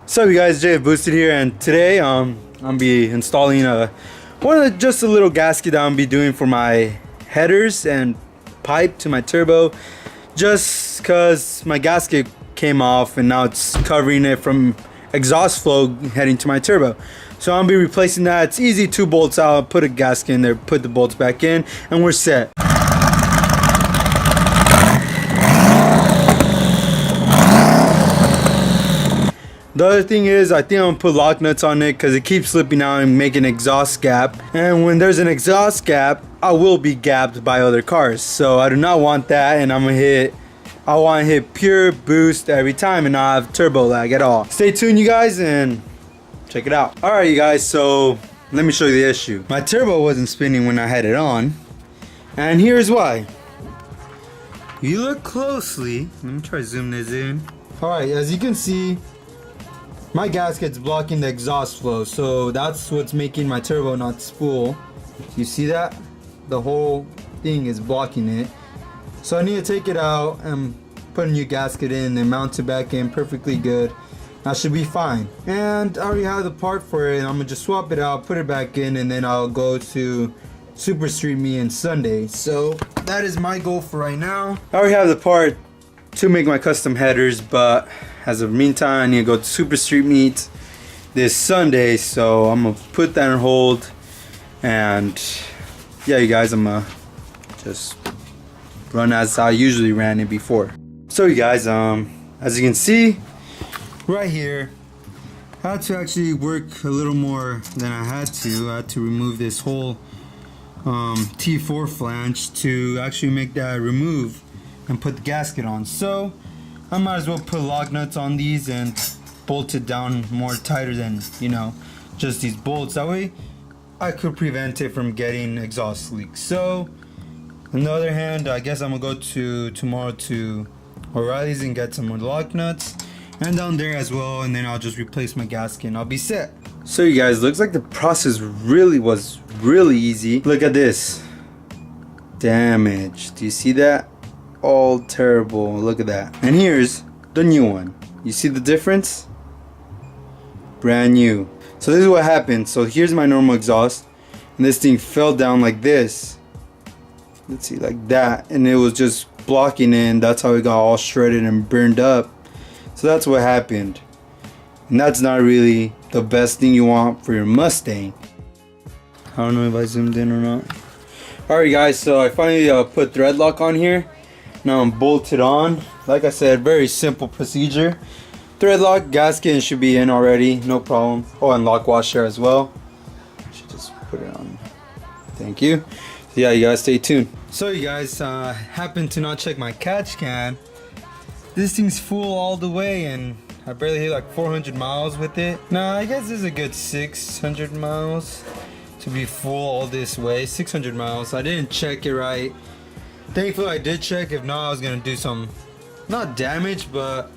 So you guys, JFBoosted here, and today I'm be installing just a little gasket that I'm be doing for my headers and pipe to my turbo, just cause my gasket came off and now it's covering it from exhaust flow heading to my turbo. So I'm be replacing that. It's easy, 2 bolts out, put a gasket in there, put the bolts back in, and we're set. The other thing is, I think I'm gonna put lock nuts on it because it keeps slipping out and making an exhaust gap. And when there's an exhaust gap, I will be gapped by other cars. So I do not want that, and I want to hit pure boost every time and not have turbo lag at all. Stay tuned, you guys, and check it out. Alright, you guys, so let me show you the issue. My turbo wasn't spinning when I had it on, and here's why. You look closely. Let me try to zoom this in. Alright, as you can see, my gasket's blocking the exhaust flow, so that's what's making my turbo not spool. You see that? The whole thing is blocking it. So I need to take it out and put a new gasket in and mount it back in perfectly good. That should be fine. And I already have the part for it. I'm gonna just swap it out, put it back in, and then I'll go to Super Street Meet on Sunday. So that is my goal for right now. I already have the part to make my custom headers, but as of meantime, I need to go to Super Street Meet this Sunday, so I'm gonna put that on hold. And yeah, you guys, I'm gonna just run as I usually ran it before. So you guys, as you can see right here, I had to actually work a little more than I had to. I had to remove this whole T4 flange to actually make that remove and put the gasket on. So I might as well put lock nuts on these and bolt it down more tighter than, you know, just these bolts. That way I could prevent it from getting exhaust leaks. So on the other hand, I guess I'm gonna go tomorrow to O'Reilly's and get some more lock nuts, and down there as well, and then I'll just replace my gasket and I'll be set. So you guys, looks like the process was really easy. Look at this damage. Do you see that? All terrible. Look at that. And here's the new one. You see the difference? Brand new. So this is what happened. So here's my normal exhaust, and this thing fell down like this. Let's see, like that, and it was just blocking it, and that's how it got all shredded and burned up. So that's what happened, and that's not really the best thing you want for your Mustang. I don't know if I zoomed in or not. Alright guys, so I finally put thread lock on here. Now I'm bolted on. Like I said, very simple procedure. Thread lock, gasket should be in already, no problem. Oh, and lock washer as well. Should just put it on. Thank you. So yeah, you guys stay tuned. So you guys, happened to not check my catch can. This thing's full all the way, and I barely hit like 400 miles with it. Nah, I guess this is a good 600 miles to be full all this way. 600 miles. I didn't check it right. Thankfully I did check. If not, I was gonna do some, not damage, but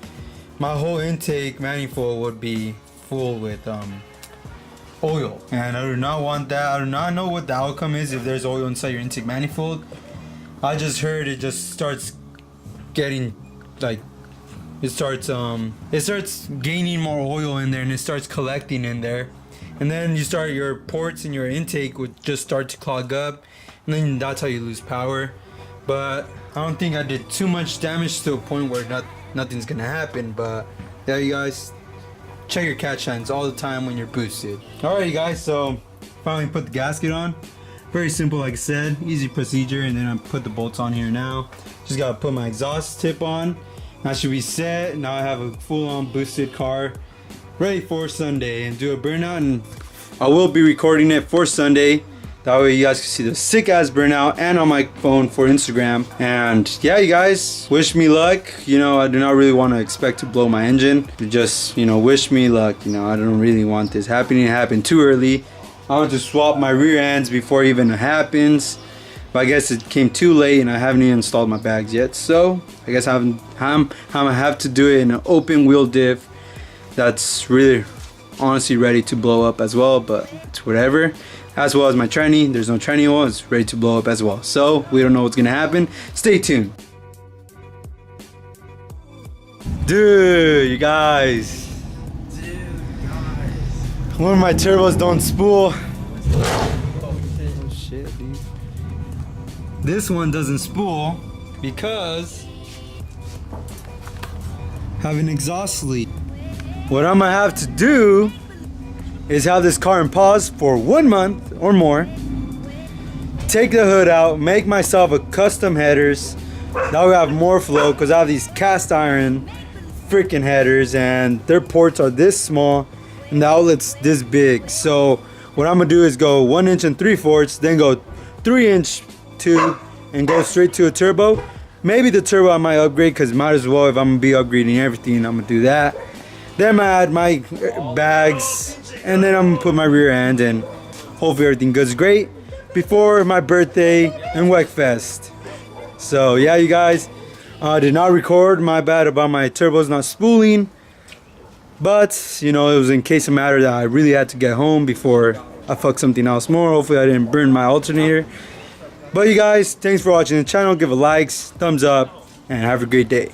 my whole intake manifold would be full with oil, and I do not want that. I do not know what the outcome is if there's oil inside your intake manifold. I just heard it just starts getting like, it starts gaining more oil in there, and it starts collecting in there, and then your ports in your intake would just start to clog up, and then that's how you lose power. But I don't think I did too much damage to a point where nothing's gonna happen. But yeah, you guys, check your catch hands all the time when you're boosted. Alright you guys, so finally put the gasket on. Very simple, like I said, easy procedure. And then I put the bolts on here now. Just gotta put my exhaust tip on. That should be set. Now I have a full-on boosted car ready for Sunday and do a burnout, and I will be recording it for Sunday. That way you guys can see the sick ass burnout, and on my phone for Instagram. And yeah, you guys, wish me luck. You know, I do not really want to expect to blow my engine. Just, you know, wish me luck. You know, I don't really want this happening. It happened too early. I want to swap my rear ends before it even happens. But I guess it came too late, and I haven't even installed my bags yet. So I guess I'm gonna have to do it in an open wheel diff that's really honestly ready to blow up as well, but it's whatever. As well as my tranny, there's no tranny oil, it's ready to blow up as well. So we don't know what's gonna happen. Stay tuned. Dude, you guys. One of my turbos don't spool. Oh shit, dude. This one doesn't spool because I have an exhaust leak. What I'm gonna have to do is have this car in pause for 1 month or more. Take the hood out, make myself a custom headers. That way I have more flow because I have these cast iron freaking headers and their ports are this small and the outlet's this big. So what I'm gonna do is go 1 inch and 3/4, then go 3 inch 2 and go straight to a turbo. Maybe the turbo I might upgrade because might as well, if I'm gonna be upgrading everything, I'm gonna do that. Then I'm gonna add my bags and then I'm gonna put my rear end and hopefully everything goes great before my birthday and Wreckfest. So yeah, you guys, I did not record, my bad about my turbos not spooling, but you know, it was in case of matter that I really had to get home before I fuck something else more. Hopefully I didn't burn my alternator. But you guys, thanks for watching the channel. Give a like, thumbs up, and have a great day.